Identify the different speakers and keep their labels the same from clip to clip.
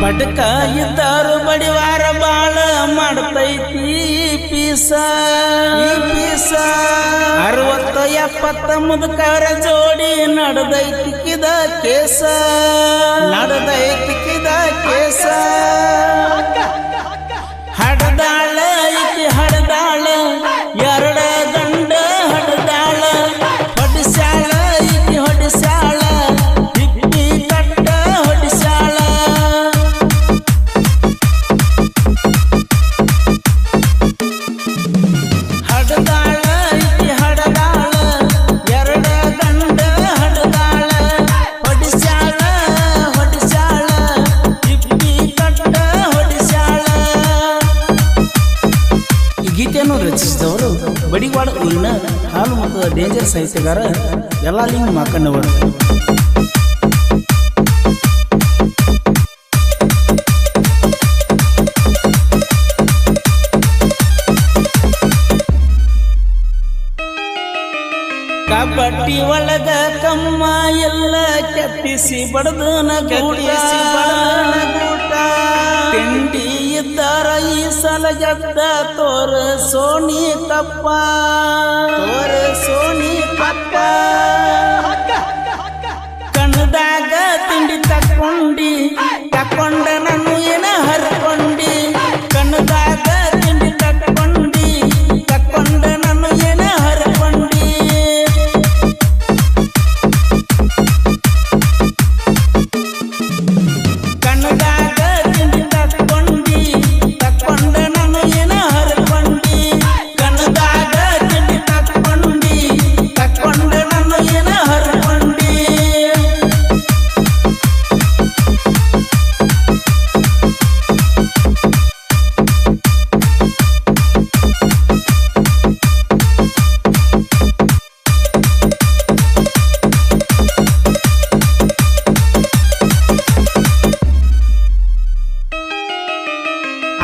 Speaker 1: ಪಟಕ ಇದ್ದರು ಬಡಿವಾರ ಬಾಳ ಮಾಡ್ತೈತಿ ಪೀಸ 60-70 ಮುದುಕರ ಜೋಡಿ ನಡೆದೈತಿಕಿದ ಕೇಸ ಹಡದಾಳ ಈಕಿ ಹಡದಾಳ ಎರಡ ಗಂಡ ಹಡದಾಳ ಹೊಡಿಸ್ಯಾಳ ಈಕಿ ಹೊಡಿಸ್ಯಾಳ ಹಿಪ್ಪಿ ಕಟ್ಟ ಹೊಡಿಸ್ಯಾಳ ಹಡದಾಳ ಈಕಿ ಹಡದಾಳ ಎರಡ ಗಂಡ ಹಡದಾಳ ಹೊಡಿಸ್ಯಾಳ ಹಿಪ್ಪಿ ಕಟ್ಟ ಹೊಡಿಸ್ಯಾಳ. ಈ ಗೀತೆಯನ್ನು ರಚಿಸಿದವರು ಬಡಿವಾಡ ಊರಿನ ಹಾಲು ಮತ್ತು ಡೇಂಜರ್ ಸಾಹಿತ್ಯಗಾರ ಯಲ್ಲಾಲಿಂಗ ಮಾಕಣ್ಣವರು. ಕಬಡ್ಡಿ ಒಳಗ ಕಮ್ಮ ಎಲ್ಲ ಕೆತ್ತಿಸಿ ಬಡದನ ಗೂಟ ತಿಂಡಿ ಇದ್ದಾರ ಈ ಸಲ ಗೆದ್ದ ತೋರ ಸೋನಿ ಕಪ್ಪ ಕಣ್ಣದಾಗ ತಿಂಡಿ ತಕ್ಕೊಂಡ ನಾನು ಏನ ಹರ್ಕೊಂಡಿ ಕಣ್ಣದಾಗ ತಿಂಡಿ ತಕ್ಕೊಂಡ ನಾನು ಏನ ಹರ್ಕೊಂಡಿ ಕಣ್ಣದಾಗ ತಿಂಡಿ ತಕ್ಕೊಂಡ ನಾನು ಏನ ಹರ್ಕೊಂಡಿ ಕಣ್ಣದಾಗ ತಿಂಡಿ ತಕ್ಕೊಂಡ ನಾನು ಏನ ಹರ್ಕೊಂಡಿ.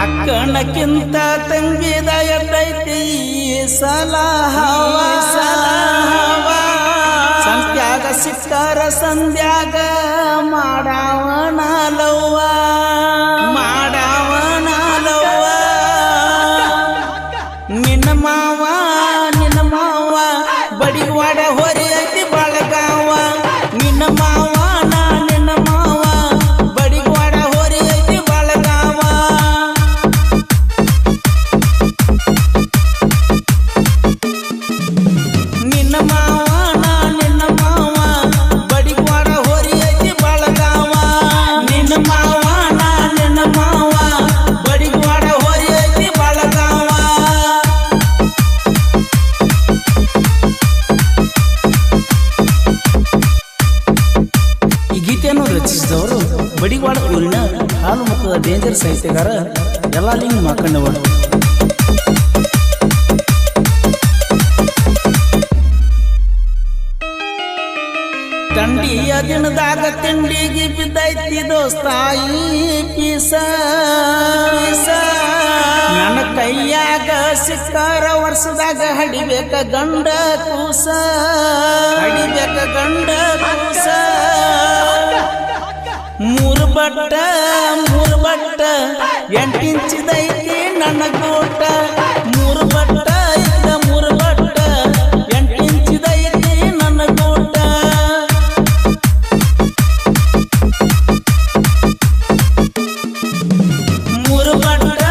Speaker 1: ಅಕ್ಕನಕ್ಕಿಂತ ತಂಗಿದ ಎದ್ದೈತಿ ಸಲ ಸಂತ್ಯಾಗ ಸಿಕ್ಕರ ಸಂಧ್ಯಾಗ ಮಾಡಾವನ ಲವ್ವ ನಿನ್ನ ಮಾವ ಬಡಿವಾಡ ಹೊರಿ ಐತಿ ಬಳಗಾವ ನಿನ್ನ ಮಾವ ಬಡಿವಾಡ ಹೊರಿ ಐತಿ ಬಳಗಾವ. ನಿನ್ನ ಮಾವ ಬಡಿವಾಡ ಹೊರಿ ಐತಿ ಬಳಗಾವ ನಿನ್ನ ಮಾವ ಬಡಿವಾಡ ಹೊರಿ ಐತಿ ಬಳಗಾವ. ಈ ಗೀತೆಯನ್ನು ರಚಿಸಿದವರು ಬಡಿವಾಡ ಊರಿನ ಹಾಲು ಮತ್ತು ಡೇಂಜರ್ ಸಾಹಿತ್ಯಗಾರ ಯಲ್ಲಾಲಿಂಗ ಮಾಕಣ್ಣವರು. ತಂಡಿಯ ದಿನದಾಗ ತಿಂಡಿಗೆ ಬಿದ್ದೈತಿ ದೋಸ್ತಾಯಿ ಪೀಸ ನನ್ನ ಕೈಯಾಗ ಸಿಕ್ಕಾರ ವರ್ಷದಾಗ ಹಡಿಬೇಕ ಗಂಡ ಕೂಸ ಮೂರು ಬಟ್ಟ 8 ಇಂಚಿದೈತಿ ನನ್ನ ಗೂಟ ಮೂರು ಬಟ್ಟ 8 ಇಂಚಿದೈತಿ ನನ್ನ ಗೂಟ. ಮೂರು ಬಟ್ಟ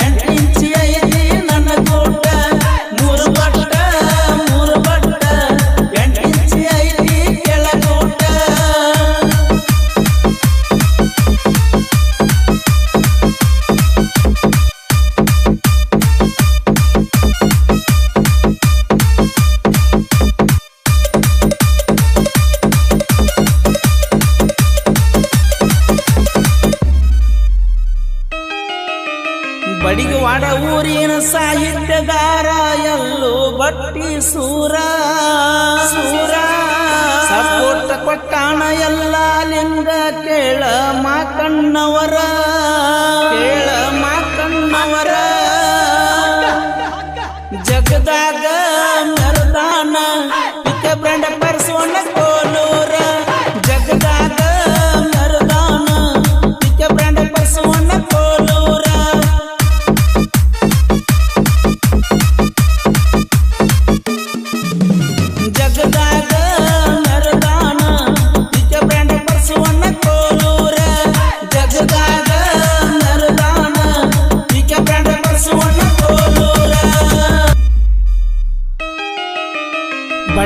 Speaker 1: 8 ಇಂಚಿ ಐತಿ ನನ್ನ ಗೂಟ ಮೂರು ಬಟ್ಟ 8 ಇಂಚಿ ಐತಿ ಕೆಳಗೂಟ. ಬಡಿವಾಡ ಊರಿನ ಸಾಹಿತ್ಯಗಾರ ಎಲ್ಲೂ ಬಟ್ಟಿ ಸೂರ ಸಪೋರ್ಟ್ ಕೊಟ್ಟಾಣ ಎಲ್ಲ ಲಿಂಗ ಕೇಳ ಮಾಕಣ್ಣವರ ಜಗದಾಗ ಮೆರದಾನ ಪಿಕ ಬ್ರಂಡ ಪರ್ಸೋಣ ಕೋಲೂರ ಜಗದಾಗ ಮೆರದಾನ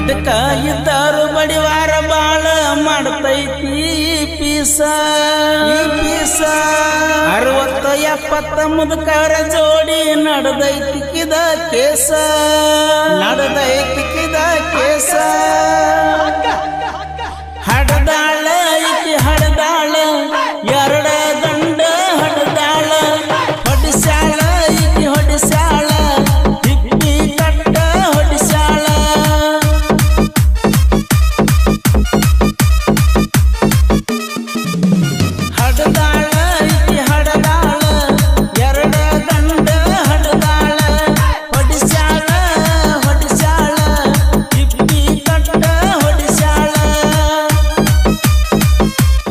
Speaker 1: ಬಟಕ ಇದ್ದರು ಬಡಿವಾರ ಬಾಳ ಮಾಡ್ತೈತಿ ಪೀಸ 60-70 ಮುದುಕರ ಜೋಡಿ ನಡೆದೈತಿಕಿದ ಕೇಸ ಹಡದಾಳ ಈಕಿ ಹಡದಾಳ ಎರಡ ಗಂಡ ಹಡದಾಳ ಹೊಡಿಸ್ಯಾಳ ಈಕಿ ಹೊಡಿಸ್ಯಾಳ ಹಿಪ್ಪಿ ಕಟ್ಟ ಹೊಡಿಸ್ಯಾಳ ಹಡದಾಳ ಈಕಿ ಹಡದಾಳ ಎರಡ ಗಂಡ ಹಡದಾಳ ಹೊಡಿಸ್ಯಾಳ ಹಿಪ್ಪಿ ಕಟ್ಟ ಹೊಡಿಸ್ಯಾಳ.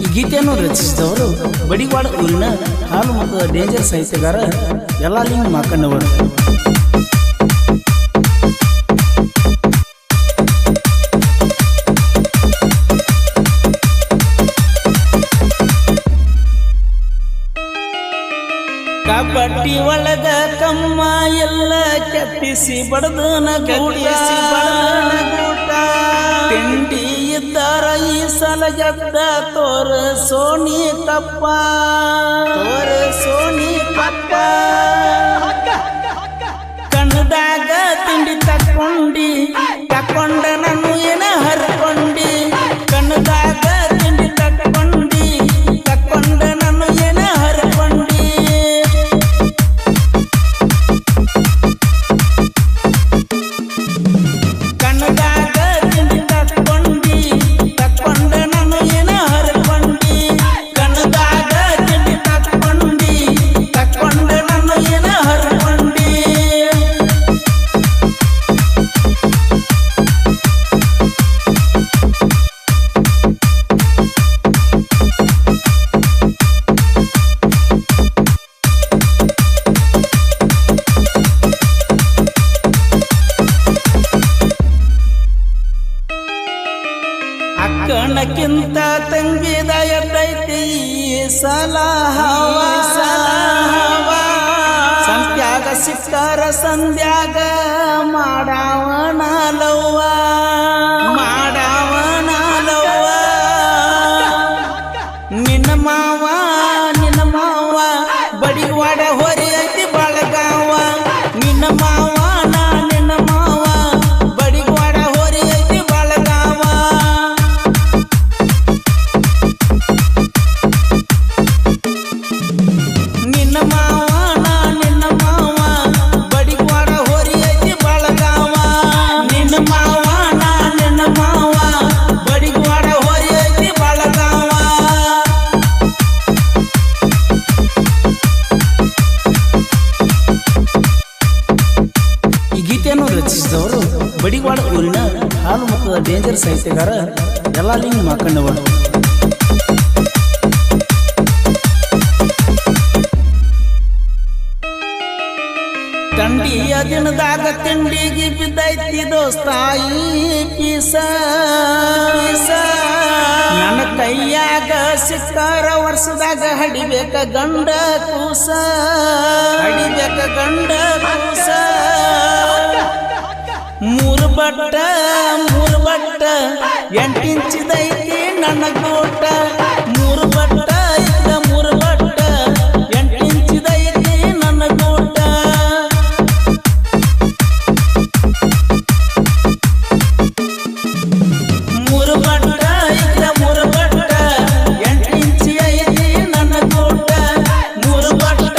Speaker 1: ಈ ಗೀತೆಯನ್ನು ರಚಿಸಿದವರು ಬಡಿವಾಡ ಊರಿನ ಹಾಲು ಮತ್ತು ಡೇಂಜರ್ ಸಾಹಿತ್ಯಗಾರ ಯಲ್ಲಾಲಿಂಗ ಮಾಕಣ್ಣವರು. ಕಬಡ್ಡಿ ಒಳಗ ಕಮ್ಮ ಎಲ್ಲ ಕೆತ್ತಿಸಿ ಬಡದನ ಗೂಟ ತಿಂಡಿ ಇದ್ದಾರ ಈ ಸಲ ಗೆದ್ದ ತೋರ ಸೋನಿ ಕಪ್ಪ ಕಣ್ಣದಾಗ ತಿಂಡಿ ತಕ್ಕೊಂಡ ನಾನು ಏನ ಹರ್ಕೊಂಡಿ ಕಣ್ಣದಾಗ ತಿಂಡಿ ತಕ್ಕೊಂಡ ನಾನು ಏನ ಹರ್ಕೊಂಡಿ ಕಣ್ಣದಾಗ ತಿಂಡಿ ತಕ್ಕೊಂಡ ನಾನು ಏನ ಹರ್ಕೊಂಡಿ ಕಣ್ಣದಾಗ ತಿಂಡಿ ತಕ್ಕೊಂಡ ನಾನು ಏನ ಹರ್ಕೊಂಡಿ. ಅಕ್ಕನಕ್ಕಿಂತ ತಂಗಿದ ಎದ್ದೈತಿ ಸಲ ಸಂತ್ಯಾಗ ಸಿಕ್ಕಾರ ಸಂಧ್ಯಾಗ ಮಾಡಾವನ ಲವ್ವ ನಿನ್ನ ಮಾವ ಬಡಿವಾಡ ಹೊರಿ ಐತಿ ಬಳಗಾವ ನಿನ್ನ ಮಾವ ಬಡಿವಾಡ ಹೊರಿ ಐತಿ ಬಳಗಾವ. ನಿನ್ನ ಮಾವ ಬಡಿವಾಡ ಹೊರಿ ಐತಿ ಬಳಗಾವ ನಿನ್ನ ಮಾವ ಬಡಿವಾಡ ಹೊರಿ ಐತಿ ಬಳಗಾವ. ಈ ಗೀತೆಯನ್ನು ರಚಿಸಿದವರು ಬಡಿವಾಡ ಊರಿನ ಹಾಲು ಮತ್ತು ಡೇಂಜರ್ ಸಾಹಿತ್ಯಗಾರ ಯಲ್ಲಾಲಿಂಗ ಮಾಕಣ್ಣವರು. ತಂಡಿಯ ದಿನದಾಗ ತಿಂಡಿಗೆ ಬಿದ್ದೈತಿ ದೋಸ್ತಾಯಿ ಪೀಸ ನನ್ನ ಕೈಯಾಗ ಸಿಕ್ಕಾರ ವರ್ಷದಾಗ ಹಡಿಬೇಕ ಗಂಡ ಕೂಸ ಮೂರು ಬಟ್ಟ 8 ಇಂಚಿದೈತಿ ನನ್ನ ಗೋಟ ಮೂರು ಬಟ್ಟ 8 ಇಂಚಿದೈತಿ ನನ್ನ ಗೋಟ. ಮೂರು ಬಟ್ಟ 8 ಇಂಚಿ ಐತಿ ನನ್ನ ಗೋಟ ಮೂರು ಬಟ್ಟ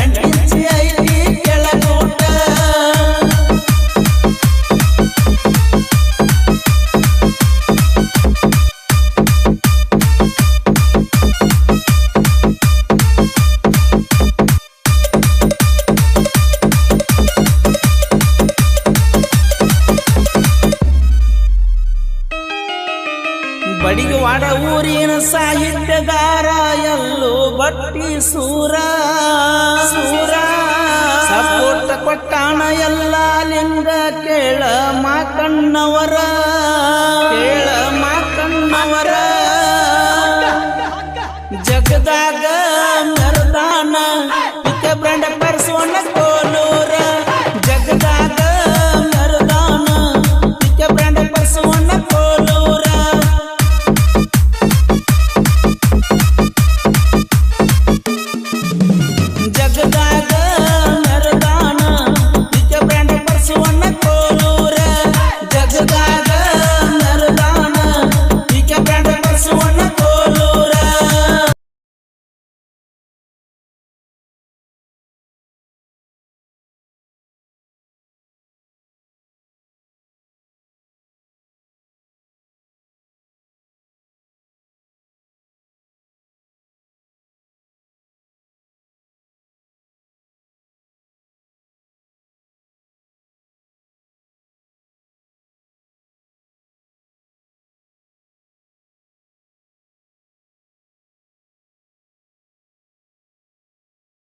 Speaker 1: 8 ಇಂಚಿ ಐತಿ ಕೆಳಗೋಟ. ಬಡಿವಾಡ ಊರಿನ ಸಾಹಿತ್ಯಗಾರ ಎಲ್ಲೋ ಬಟ್ಟಿ ಸೂರ ಸಪೋರ್ಟ್ ಕೊಟ್ಟಾಣ ಯಲ್ಲಾಲಿಂಗ ಕೇಳ ಮಾಕಣ್ಣವರ.